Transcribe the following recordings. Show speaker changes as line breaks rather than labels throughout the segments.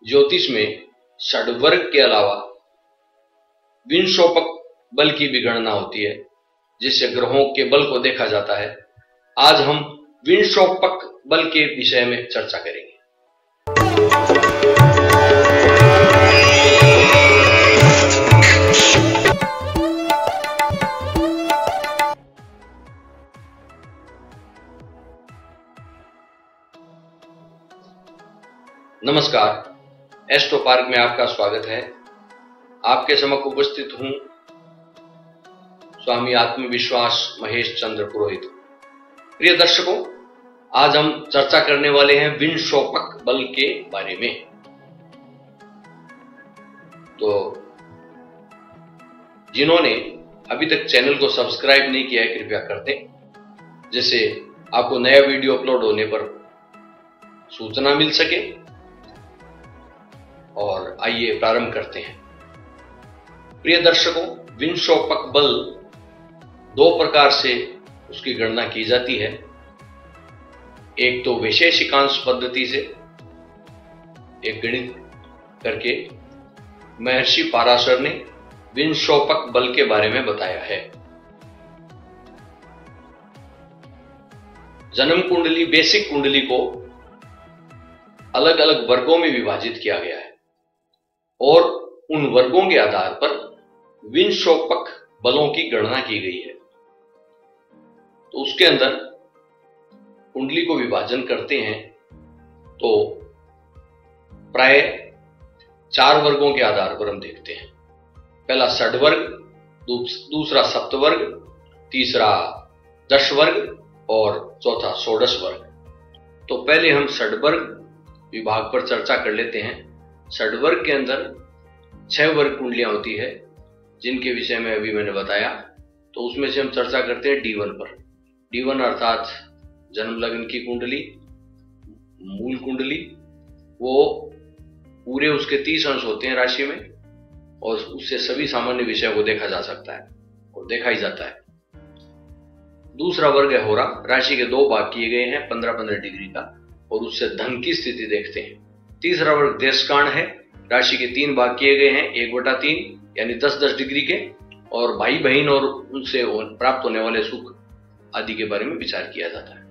ज्योतिष में षड्वर्ग के अलावा विंशोपक बल की भी गणना होती है, जिससे ग्रहों के बल को देखा जाता है। आज हम विंशोपक बल के विषय में चर्चा करेंगे। नमस्कार, एस्ट्रो पार्क में आपका स्वागत है। आपके समक्ष उपस्थित हूं स्वामी आत्मविश्वास महेश चंद्र पुरोहित। प्रिय दर्शकों, आज हम चर्चा करने वाले हैं विंशोपक बल के बारे में। तो जिन्होंने अभी तक चैनल को सब्सक्राइब नहीं किया है, कृपया कर दें, जिससे आपको नया वीडियो अपलोड होने पर सूचना मिल सके। और आइए प्रारंभ करते हैं। प्रिय दर्शकों, विंशोपक बल दो प्रकार से उसकी गणना की जाती है। एक तो वैशेषिकांश पद्धति से, एक गणित करके महर्षि पराशर ने विंशोपक बल के बारे में बताया है। जन्म कुंडली, बेसिक कुंडली को अलग अलग वर्गों में विभाजित किया गया है और उन वर्गों के आधार पर विंशोपक बलों की गणना की गई है। तो उसके अंदर कुंडली को विभाजन करते हैं तो प्राय 4 वर्गों के आधार पर हम देखते हैं। पहला षड्वर्ग, दूसरा सप्तवर्ग, तीसरा दशवर्ग और चौथा षोडश वर्ग। तो पहले हम षड्वर्ग विभाग पर चर्चा कर लेते हैं। षड्वर्ग के अंदर 6 वर्ग कुंडलियां होती है, जिनके विषय में अभी मैंने बताया। तो उसमें से हम चर्चा करते हैं D1 पर। D1 अर्थात जन्म लग्न की कुंडली, मूल कुंडली। वो पूरे उसके 30 अंश होते हैं राशि में, और उससे सभी सामान्य विषयों को देखा जा सकता है और देखा ही जाता है। दूसरा वर्ग है होरा। राशि के 2 भाग किए गए हैं 15-15 डिग्री का, और उससे धन की स्थिति देखते हैं। तीसरा वर्ग देशकांड है। राशि के 3 भाग किए गए हैं 1/3 यानी 10-10 डिग्री के, और भाई बहन और उनसे प्राप्त होने वाले सुख आदि के बारे में विचार किया जाता है।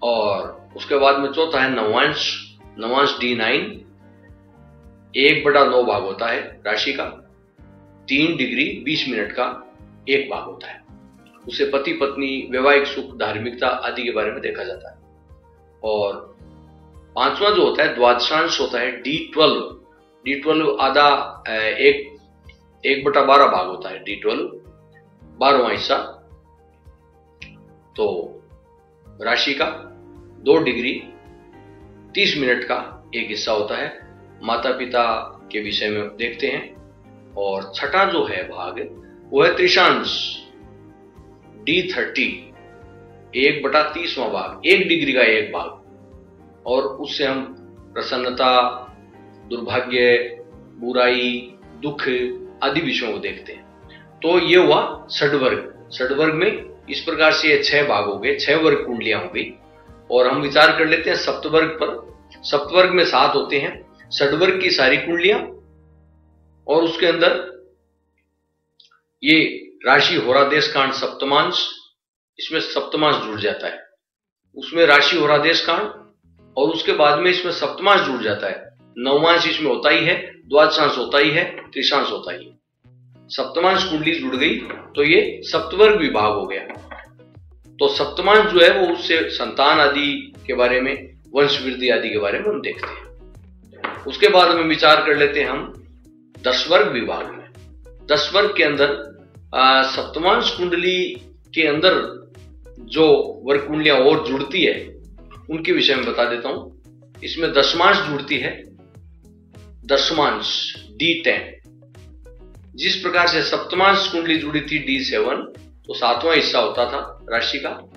और उसके बाद में चौथा है नवांश। नवांश D9 1/9 भाग होता है राशि का। 3 डिग्री 20 मिनट का 1 भाग होता है। उसे पति पत्नी, वैवाहिक सुख, धार्मिकता आदि के बारे में देखा जाता है। और 5वां जो होता है द्वादशांश होता है D12। D12 आधा 1/12 भाग होता है। D12 12वां हिस्सा। तो राशि का 2 डिग्री 30 मिनट का 1 हिस्सा होता है। माता पिता के विषय में देखते हैं। और छठा जो है भाग, वो है त्रिशांश D30 1/30वां भाग, 1 डिग्री का 1 भाग। और उससे हम प्रसन्नता, दुर्भाग्य, बुराई, दुख आदि विषयों को देखते हैं। तो ये हुआ षड्वर्ग। षड्वर्ग में इस प्रकार से ये 6 भाग हो गए, 6 वर्ग कुंडलियां हो गई। और हम विचार कर लेते हैं सप्तवर्ग पर। सप्तवर्ग में 7 होते हैं षड्वर्ग की सारी कुंडलियां, और उसके अंदर ये राशि होरा देशकांड सप्तमांश, इसमें सप्तमांश जुड़ जाता है। उसमें राशि होरा देशकांड, और उसके बाद में इसमें सप्तमांश जुड़ जाता है। नवमांश इसमें होता ही है, द्वादशांश होता ही है, त्रिशांश होता ही है। सप्तमांश कुंडली जुड़ गई तो ये सप्तवर्ग विभाग हो गया। तो सप्तमांश जो है वो उससे संतान आदि के बारे में, वंश वृद्धि आदि के बारे में हम देखते हैं। उसके बाद में विचार कर लेते हैं हम दशवर्ग विभाग में। दशवर्ग के अंदर सप्तमांश कुंडली के अंदर जो वर्ग कुंडलियां और जुड़ती है उनके विषय में बता देता हूं। इसमें दशमांश जुड़ती है, दशमांश D10। जिस प्रकार से सप्तमांश कुंडली जुड़ी थी D7, तो 7वां हिस्सा होता था राशि का।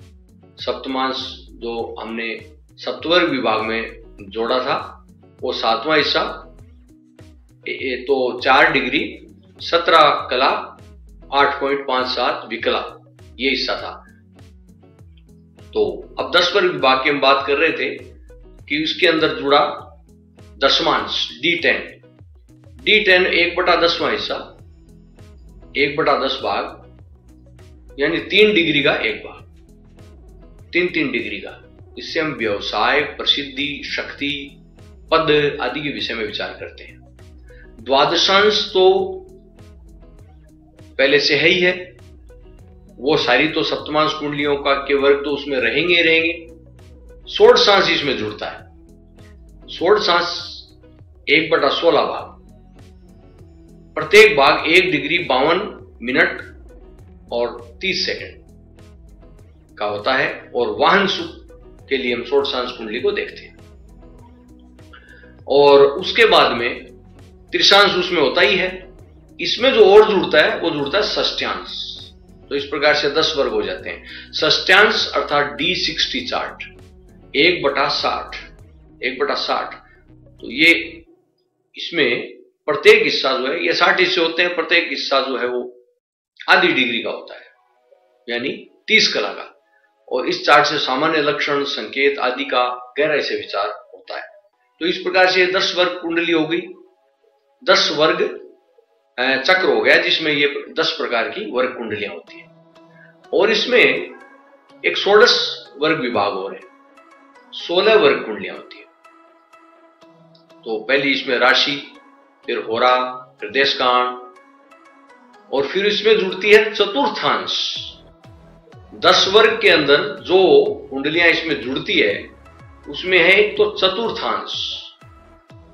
सप्तमांश जो हमने सप्तवर्ग विभाग में जोड़ा था, वो 7वां हिस्सा तो 4 डिग्री 17 कला 8.57 विकला, ये हिस्सा था। तो अब 10 वर्ग विभाग की हम बात कर रहे थे कि उसके अंदर जुड़ा दशमांश D10, D10 1/10वां हिस्सा, 1/10 भाग, यानी 3 डिग्री का एक भाग, 3 डिग्री का। इससे हम व्यवसाय, प्रसिद्धि, शक्ति, पद आदि के विषय में विचार करते हैं। द्वादशांश तो पहले से है ही है, वो सारी तो सप्तमांश कुंडलियों का के वर्ग तो उसमें रहेंगे ही रहेंगे। षोडशांश इसमें जुड़ता है। षोडशांश 1/16 भाग, प्रत्येक भाग 1 डिग्री 52 मिनट और 30 सेकंड का होता है। और वाहन सुख के लिए हम षोडशांश कुंडली को देखते हैं। और उसके बाद में त्रिशांश उसमें होता ही है। इसमें जो और जुड़ता है वो जुड़ता है षष्ट्यांश। तो इस प्रकार से 10 वर्ग हो जाते हैं। षष्ट्यांश अर्थात D60 चार्ट 1/60, 1/60। तो ये इसमें प्रत्येक हिस्सा जो है, ये 60 हिस्से होते हैं, प्रत्येक हिस्सा जो है वो आधी डिग्री का होता है, यानी 30 कला का। और इस चार्ट से सामान्य लक्षण, संकेत आदि का गहराई से विचार होता है। तो इस प्रकार से 10 वर्ग कुंडली हो गई, 10 वर्ग चक्र हो गया, जिसमें ये 10 प्रकार की वर्ग कुंडलियां होती हैं। और इसमें एक 16 वर्ग विभाग हो रहे हैं, 16 वर्ग कुंडलियां होती है। तो पहली इसमें राशि, फिर होरा, फिर देशकांड, और फिर इसमें जुड़ती है चतुर्थांश। 10 वर्ग के अंदर जो कुंडलियां इसमें जुड़ती है उसमें है एक तो चतुर्थांश,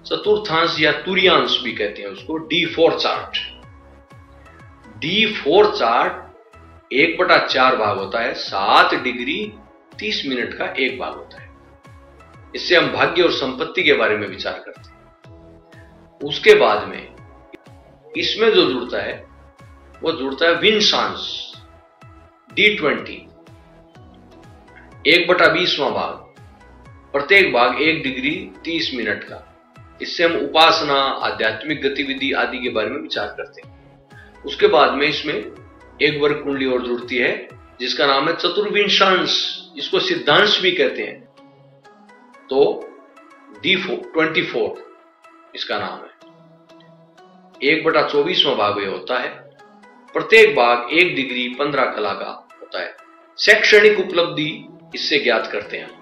चतुर्थांश या तुरियांश भी कहते हैं उसको, D4 चार्ट। D4 चार्ट 1/4 भाग होता है, 7 डिग्री 30 मिनट का एक भाग होता है। इससे हम भाग्य और संपत्ति के बारे में विचार करते हैं। उसके बाद में इसमें जो जुड़ता है वो जुड़ता है विंशांश, D20 1/20वां भाग, प्रत्येक भाग 1 डिग्री 30 मिनट का। इससे हम उपासना, आध्यात्मिक गतिविधि आदि के बारे में विचार करते हैं। उसके बाद में इसमें एक वर्ग कुंडली और जुड़ती है जिसका नाम है चतुर्विंशांश, इसको सिद्धांश भी कहते हैं। तो D24 इसका नाम है। 1/24वां भाग ये होता है, प्रत्येक भाग 1 डिग्री 15 कला का होता है। शैक्षणिक उपलब्धि इससे ज्ञात करते हैं।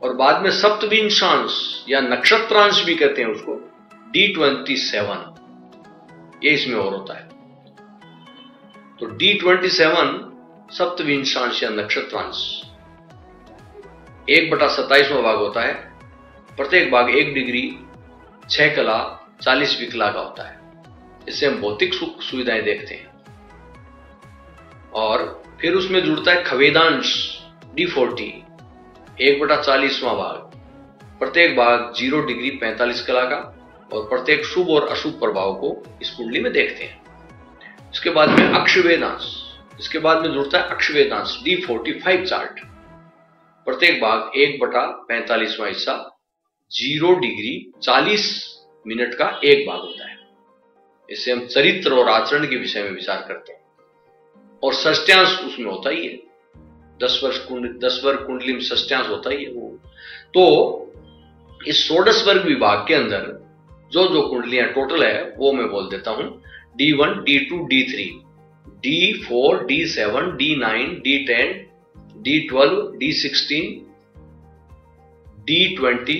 और बाद में सप्तविंशांश या नक्षत्रांश भी कहते हैं उसको, D27, ये इसमें और होता है। तो D27 सप्तविंशांश या नक्षत्रांश 1/27वां भाग होता है, प्रत्येक भाग 1 डिग्री 6 कला 40 विकला का होता है। इससे हम भौतिक सुख सुविधाएं देखते हैं। और फिर उसमें जुड़ता है खवेदांश, D40 1/40वां भाग, प्रत्येक भाग 0 डिग्री 45 कला का। और प्रत्येक शुभ और अशुभ प्रभाव को इस कुंडली में देखते हैं। इसके बाद में अक्षवेदांश, इसके बाद में जुड़ता है अक्षवेदांश, D45 चार्ट, प्रत्येक भाग 1/45वां हिस्सा, 0 डिग्री 40 मिनट का एक भाग होता है। इससे हम चरित्र और आचरण के विषय में विचार करते हैं। और षष्ट्यांश उसमें होता ही है, 10 वर्ग कुंडली में षष्ट्यांश होता ही है वो। तो इस 16 वर्ग विभाग के अंदर जो जो कुंडलियां टोटल है वो मैं बोल देता हूं। D1, D2, D3, D4, D7, D9, D10, D12, D16, D20,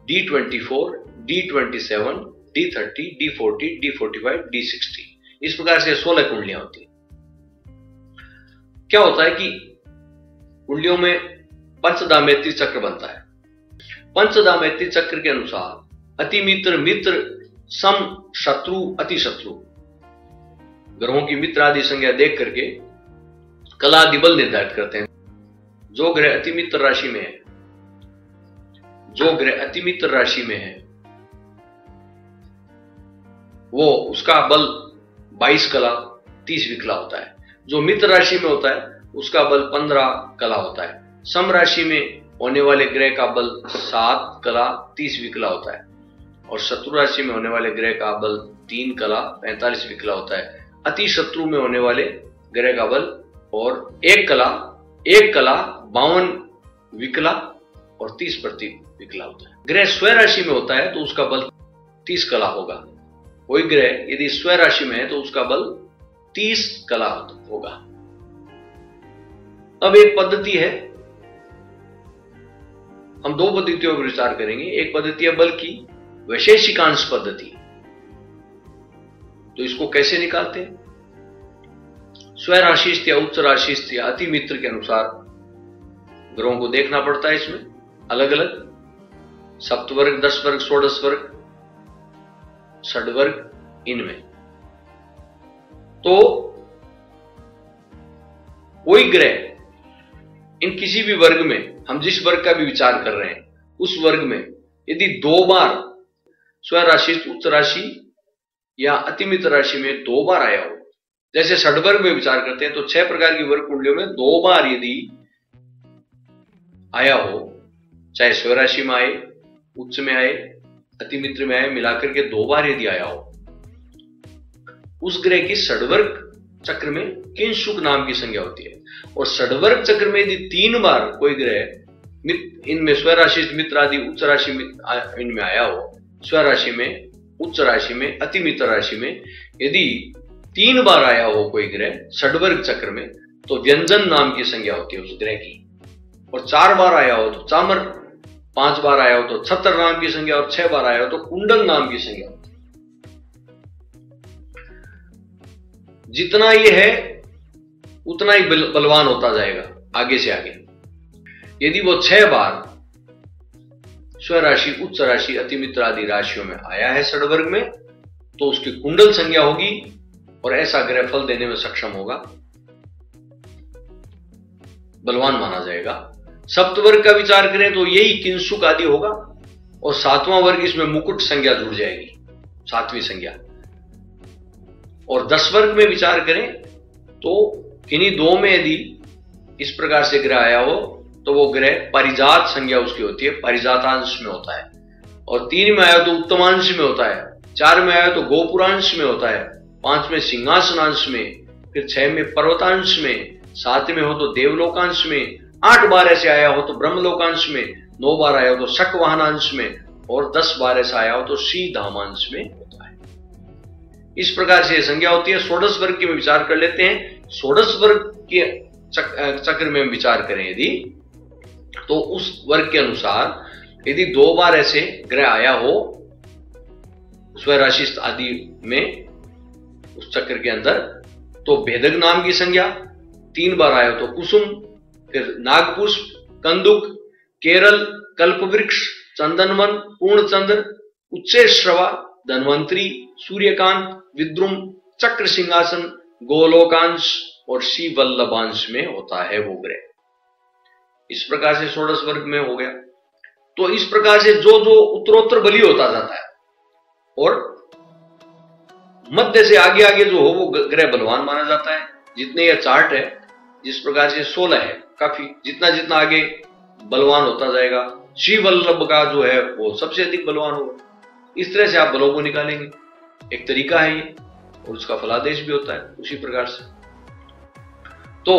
D24, D27, D30, D40, D45, D60, इस प्रकार से 16 कुंडलियां होती हैं। क्या होता है कि कुंडलियों में पंचधामेत्री चक्र बनता है। पंचधामेत्री चक्र के अनुसार अति मित्र, मित्र, सम, शत्रु, अति शत्रु, ग्रहों की मित्र आदि संज्ञा देख करके कला आदि बल निर्धारित करते हैं। जो ग्रह अति मित्र राशि में है, जो ग्रह अति मित्र राशि में है वो उसका बल 22 कला 30 विकला होता है। जो मित्र राशि में होता है उसका बल 15 कला होता है। सम राशि में होने वाले ग्रह का बल 7 कला 30 विकला होता है। और शत्रु राशि में होने वाले ग्रह का बल 3 कला 45 विकला होता है। अति शत्रु में होने वाले ग्रह का बल और 1 कला 52 विकला और 30 विकला होता है। ग्रह स्वराशि में होता है तो उसका बल 30 कला होगा। कोई ग्रह यदि स्वराशि में है तो उसका बल 30 कला होगा। अब एक पद्धति है, हम दो पद्धतियों पर विचार करेंगे। एक पद्धति है बल की वैशेषिकांश पद्धति। तो इसको कैसे निकालते हैं? स्वराशिस्थ या उच्च राशिस्थ या अति मित्र के अनुसार ग्रहों को देखना पड़ता है। इसमें अलग अलग सप्तवर्ग, 10 वर्ग, 16 वर्ग, षड्वर्ग, इनमें तो कोई ग्रह इन किसी भी वर्ग में, हम जिस वर्ग का भी विचार कर रहे हैं उस वर्ग में यदि 2 बार स्वराशि, उच्च राशि या अतिमित्र राशि में 2 बार आया हो, जैसे षड्वर्ग में विचार करते हैं तो 6 प्रकार की वर्ग कुंडलियों में 2 बार यदि आया हो, चाहे स्वराशि में आए, उच्च में आए, अतिमित्र में आए, मिलाकर के 2 बार यदि आया हो, उस ग्रह की षड्वर्ग चक्र में किंशुक नाम की संज्ञा होती है। और षड्वर्ग चक्र में यदि 3 बार कोई ग्रह इनमें स्वराशि, मित्र आदि उच्च राशि इनमें आया हो, स्वराशि में, उच्च राशि में, अतिमित्र राशि में यदि 3 बार आया हो कोई ग्रह षड्वर्ग चक्र में, तो व्यंजन नाम की संज्ञा होती है उस ग्रह की। और 4 बार आया हो तो चामर, 5 बार आया हो तो छत्र नाम की संज्ञा, और 6 बार आया हो तो कुंडल नाम की संज्ञा होती है। जितना ये है उतना ही बलवान होता जाएगा आगे से आगे। यदि वो 6 बार स्वराशि, उच्च राशि, अतिमित्र आदि राशियों में आया है षड्वर्ग में, तो उसकी कुंडल संज्ञा होगी और ऐसा ग्रह फल देने में सक्षम होगा, बलवान माना जाएगा। सप्तवर्ग का विचार करें तो यही किंशुक आदि होगा, और 7वां वर्ग इसमें मुकुट संज्ञा जुड़ जाएगी, 7वीं संज्ञा। और 10 वर्ग में विचार करें तो किन्हीं 2 में यदि इस प्रकार से ग्रह आया हो तो वो ग्रह पारिजात संज्ञा उसकी होती है, पारिजातांश में होता है। और 3 में आया तो उत्तमांश में होता है, 4 में आया तो गोपुरांश में होता है, 5 में सिंहासनांश में, फिर 6 में पर्वतांश में, 7 में हो तो देवलोकांश में, 8 बार ऐसे आया हो तो ब्रह्मलोकांश में, 9 बार आया हो तो शकवाहनांश में, और 10 बार ऐसा आया हो तो श्रीधामांश में होता है। इस प्रकार से संज्ञा होती है। षोडश वर्ग की में विचार कर लेते हैं। षोडश वर्ग के चक्र में विचार करें यदि, तो उस वर्ग के अनुसार यदि 2 बार ऐसे ग्रह आया हो स्वराशि आदि में उस चक्र के अंदर, तो भेदक नाम की संज्ञा, 3 बार आया हो तो कुसुम, फिर नागपुष्प, कंदुक, केरल, कल्पवृक्ष, चंदनवन, पूर्णचंद्र, उच्चैश्रवा, धन्वंतरी, सूर्यकांत, विद्रुम, चक्र सिंहासन, गोलोकांश और श्रीवल्लभांश में होता है वो ग्रह। इस प्रकार से षोडश वर्ग में हो गया। तो इस प्रकार से जो जो उत्तरोत्तर बली होता जाता है, और मध्य से आगे आगे जो हो वो ग्रह बलवान माना जाता है। जितने यह चार्ट है, जिस प्रकार से 16 है, काफी जितना जितना आगे बलवान होता जाएगा, श्रीवल्लभ का जो है वो सबसे अधिक बलवान होगा। इस तरह से आप बलों को निकालेंगे, एक तरीका है ये, और उसका फलादेश भी होता है उसी प्रकार से। तो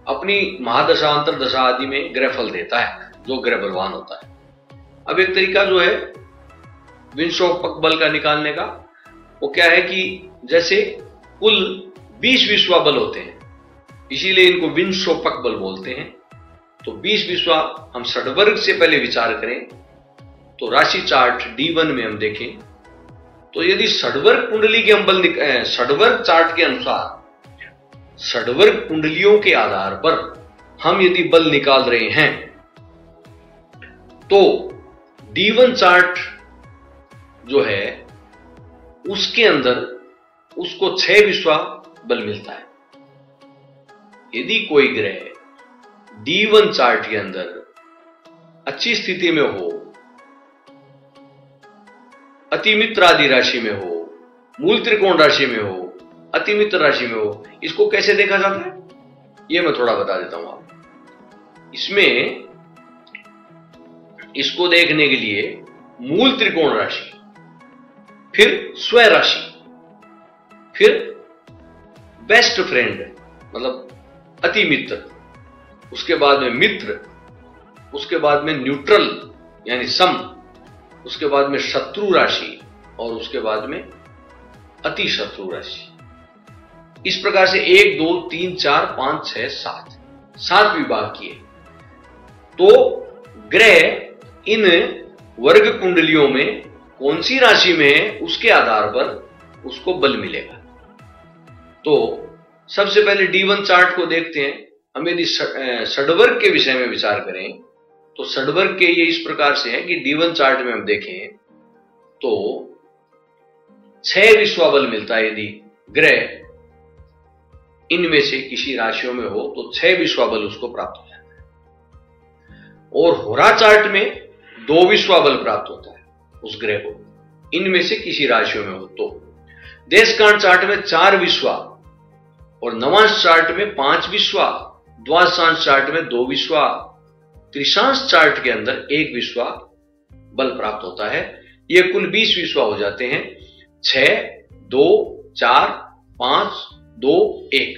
अपनी महादशा, अंतरदशा आदि में ग्रह फल देता है जो ग्रह बलवान होता है। अब एक तरीका जो है विंशोपक बल का निकालने का, वो क्या है कि जैसे कुल 20 विश्वा बल होते हैं, इसीलिए इनको विंशोपक बल बोलते हैं। तो 20 विश्वा हम षड्वर्ग से पहले विचार करें तो राशि चार्ट D1 में हम देखें तो यदि षड्वर्ग कुंडली के हम बल, षड्वर्ग चार्ट के अनुसार षड्वर्ग कुंडलियों के आधार पर हम यदि बल निकाल रहे हैं, तो D1 चार्ट जो है उसके अंदर उसको 6 विश्वा बल मिलता है। यदि कोई ग्रह D1 चार्ट के अंदर अच्छी स्थिति में हो, अतिमित्र आदि राशि में हो, मूल त्रिकोण राशि में हो, अतिमित्र राशि में हो, इसको कैसे देखा जाता है ये मैं थोड़ा बता देता हूं आपको। इसमें इसको देखने के लिए मूल त्रिकोण राशि, फिर स्वराशि, फिर बेस्ट फ्रेंड मतलब अति मित्र, उसके बाद में मित्र, उसके बाद में न्यूट्रल यानी सम, उसके बाद में शत्रु राशि और उसके बाद में अति शत्रु राशि। इस प्रकार से 1 2 3 4 5 6 7 विभाग किए। तो ग्रह इन वर्ग कुंडलियों में कौन सी राशि में है उसके आधार पर उसको बल मिलेगा। तो सबसे पहले D1 चार्ट को देखते हैं। हम यदि षड्वर्ग के विषय में विचार करें तो षड्वर्ग के ये इस प्रकार से है कि D1 चार्ट में हम देखें तो 6 विश्वाबल मिलता है। यदि ग्रह इनमें से किसी राशियों में हो तो 6 विश्वाबल उसको प्राप्त हो जाता है। और होरा चार्ट में 2 विश्वाबल प्राप्त होता है उस ग्रह को, इनमें से किसी राशियों में हो तो। देशकांड चार्ट में 4 विश्वा और नवांश चार्ट में 5 विश्वा, द्वादशांश चार्ट में 2 विश्वा, त्रिशांश चार्ट के अंदर 1 विश्वा बल प्राप्त होता है। यह कुल 20 विश्वा हो जाते हैं। 6 2 4 5 2 1।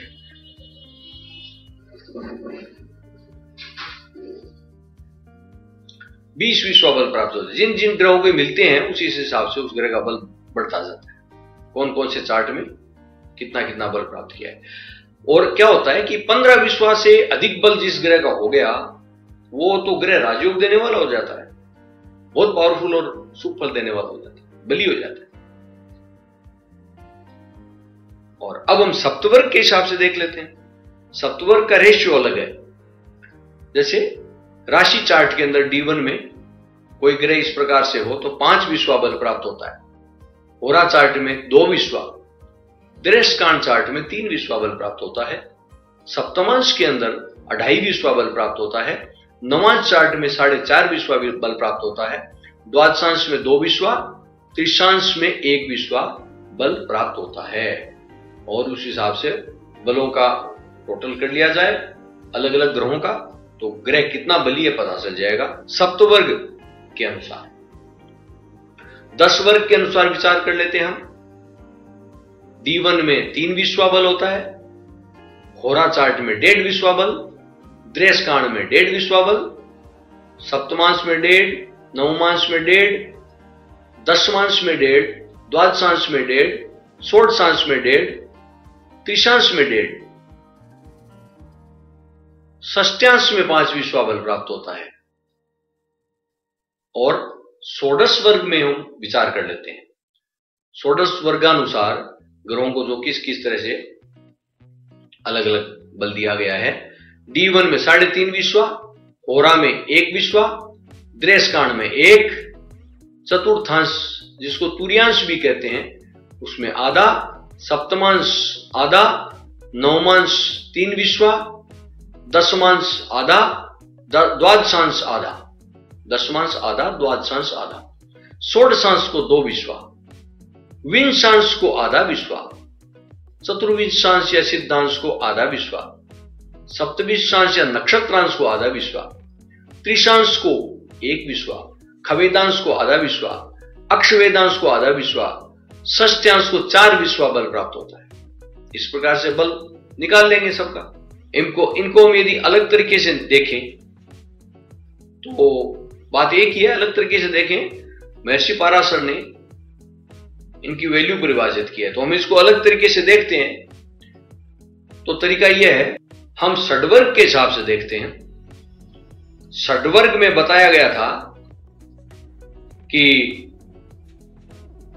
बीस विश्वा बल प्राप्त होते हैं। जिन जिन ग्रहों के मिलते हैं उसी हिसाब से उस ग्रह का बल बढ़ता जाता है, कौन कौन से चार्ट में कितना कितना बल प्राप्त किया है। और क्या होता है कि 15 विश्वा से अधिक बल जिस ग्रह का हो गया वो तो ग्रह राजयोग देने वाला हो जाता है, बहुत पावरफुल और शुभ फल देने वाला हो जाता है, बली हो जाता है। और अब हम सप्तवर्ग के हिसाब से देख लेते हैं। सप्तवर्ग का रेशियो अलग है। जैसे राशि चार्ट के अंदर D1 में कोई ग्रह इस प्रकार से हो तो 5 विश्वा बल प्राप्त होता है। होरा चार्ट में 2 विश्वा, देशकांड चार्ट में 3 विश्वा बल प्राप्त होता है। सप्तमांश के अंदर 2.5 विश्वा बल प्राप्त होता है। नवांश चार्ट में 4.5 विश्वा बल प्राप्त होता है। द्वादशांश में 2 विश्वा, त्रिशांश में 1 विश्वा बल प्राप्त होता है। और उस हिसाब से बलों का टोटल कर लिया जाए अलग अलग ग्रहों का तो ग्रह कितना बलीय पता चल जाएगा सप्तवर्ग के अनुसार। 10 वर्ग के अनुसार विचार कर लेते हैं हम। D1 में 3 विश्वा बल होता है। होरा चार्ट में 1.5 विश्वा बल, देशकांड में 1.5 विश्वा बल, सप्तमांश में 1.5, नवमांश में 1.5, दशमांश में 1.5, द्वादशांश में 1.5, षोडशांश में 1.5, त्रिशांश में 1.5, षष्ठ्यांश में 5 विश्वा बल प्राप्त होता है। और षोडश वर्ग में हम विचार कर लेते हैं। षोडश वर्गानुसार ग्रहों को जो किस किस तरह से अलग अलग बल दिया गया है। D1 में 3.5 विश्वा, होरा में 1 विश्वा, देशकांड में 1, चतुर्थांश जिसको तुर्यांश भी कहते हैं उसमें आधा, सप्तमांश आधा, नवमांश 3 विश्वा, दशमांश आधा, द्वादशांश आधा, दशमांश आधा, द्वादशांश आधा, षोडशांश को 2 विश्वा, विंशांश को आधा विश्वा, चतुर्विंशांश या सिद्धांश को आधा विश्वा, सप्तविंशांश या नक्षत्रांश को आधा विश्वा, त्रिशांश को 1 विश्वा, खवेदांश को आधा विश्वा, अक्षवेदांश को आधा विश्वा, षष्ठ्यांश को 4 विश्वा बल प्राप्त होता है। इस प्रकार से बल निकाल लेंगे सबका। इनको हम यदि अलग तरीके से देखें तो बात एक ही है, अलग तरीके से देखें। महर्षि पाराशर ने इनकी वैल्यू को विभाजित किया है तो हम इसको अलग तरीके से देखते हैं। तो तरीका यह है, हम षड्वर्ग के हिसाब से देखते हैं। षड्वर्ग में बताया गया था कि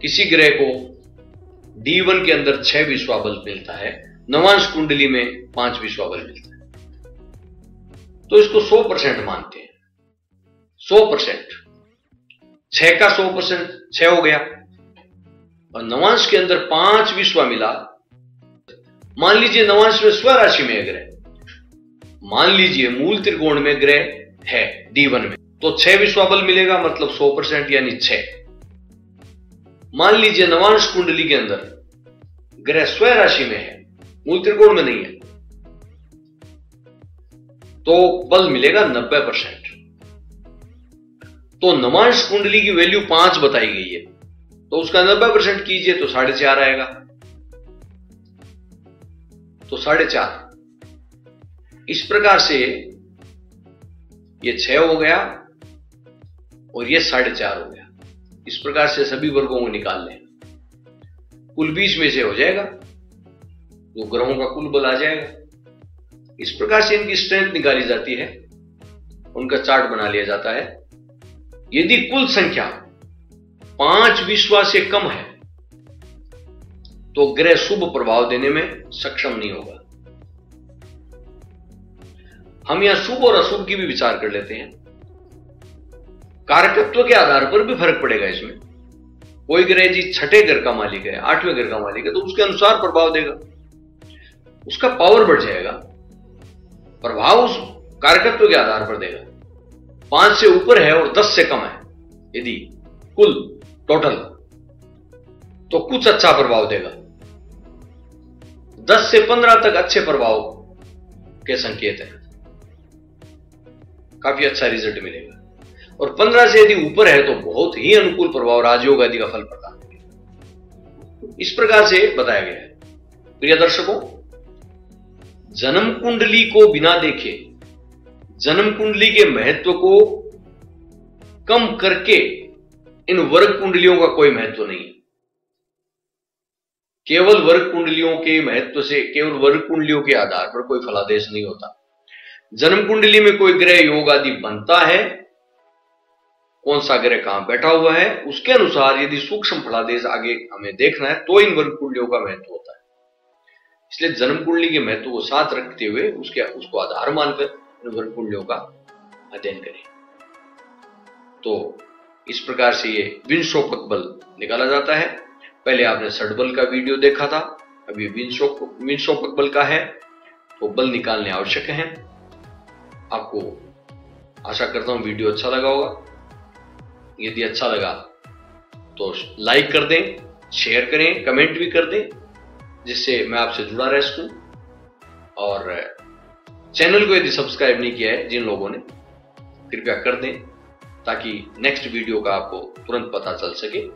किसी ग्रह को D1 के अंदर 6 विश्वा बल मिलता है, नवांश कुंडली में 5 विश्वा बल मिलता है। तो इसको 100% मानते हैं। 100%, 6 का 100% 6 हो गया। और नवांश के अंदर 5 विश्वा मिला। मान लीजिए नवांश में स्वराशि में ग्रह, मान लीजिए मूल त्रिकोण में ग्रह है D1 में, तो 6 विश्वा बल मिलेगा, मतलब 100% यानी 6। मान लीजिए नवांश कुंडली के अंदर ग्रह स्वराशि में है, मूल त्रिकोण में नहीं है, तो बल मिलेगा 90%। तो नवांश कुंडली की वैल्यू 5 बताई गई है, तो उसका 90% कीजिए तो 4.5 आएगा। तो 4.5 इस प्रकार से ये 6 हो गया और ये 4.5 हो गया। इस प्रकार से सभी वर्गों को निकाल लें, कुल 20 में से हो जाएगा, तो ग्रहों का कुल बल आ जाएगा। इस प्रकार से इनकी स्ट्रेंथ निकाली जाती है, उनका चार्ट बना लिया जाता है। यदि कुल संख्या 5 विश्वा से कम है तो ग्रह शुभ प्रभाव देने में सक्षम नहीं होगा। हम यहां शुभ और अशुभ की भी विचार कर लेते हैं। कारकत्व के आधार पर भी फर्क पड़ेगा इसमें। कोई ग्रह जी 6ठे घर का मालिक है, 8वें घर का मालिक है, तो उसके अनुसार प्रभाव देगा, उसका पावर बढ़ जाएगा, प्रभाव उस कारकत्व के आधार पर देगा। 5 से ऊपर है और 10 से कम है यदि कुल टोटल, तो कुछ अच्छा प्रभाव देगा। 10 से 15 तक अच्छे प्रभाव के संकेत है, काफी अच्छा रिजल्ट मिलेगा। और 15 से यदि ऊपर है तो बहुत ही अनुकूल प्रभाव, राजयोग आदि का फल प्रदान करेगा। इस प्रकार से बताया गया है। प्रिय दर्शकों, जन्म कुंडली को बिना देखे, जन्म कुंडली के महत्व को कम करके इन वर्ग कुंडलियों का कोई महत्व नहीं है। केवल वर्ग कुंडलियों के महत्व से, केवल वर्ग कुंडलियों के आधार पर कोई फलादेश नहीं होता। जन्म कुंडली में कोई ग्रह योग आदि बनता है, कौन सा ग्रह कहां बैठा हुआ है, उसके अनुसार यदि सूक्ष्म फलादेश आगे हमें देखना है तो इन वर्ग कुंडलियों का महत्व होता है। इसलिए जन्म कुंडली के महत्व को साथ रखते हुए उसको आधार मानकर इन वर्ग कुंडलियों का अध्ययन करें। तो इस प्रकार से ये विंशोपक बल निकाला जाता है। पहले आपने षडबल का वीडियो देखा था, अभी विंशोपक बल का है। तो बल निकालने आवश्यक है। आपको आशा करता हूं वीडियो अच्छा लगा होगा। यदि अच्छा लगा तो लाइक कर दें, शेयर करें, कमेंट भी कर दें, जिससे मैं आपसे जुड़ा रह सकूं। और चैनल को यदि सब्सक्राइब नहीं किया है जिन लोगों ने, कृपया कर दें, ताकि नेक्स्ट वीडियो का आपको तुरंत पता चल सके।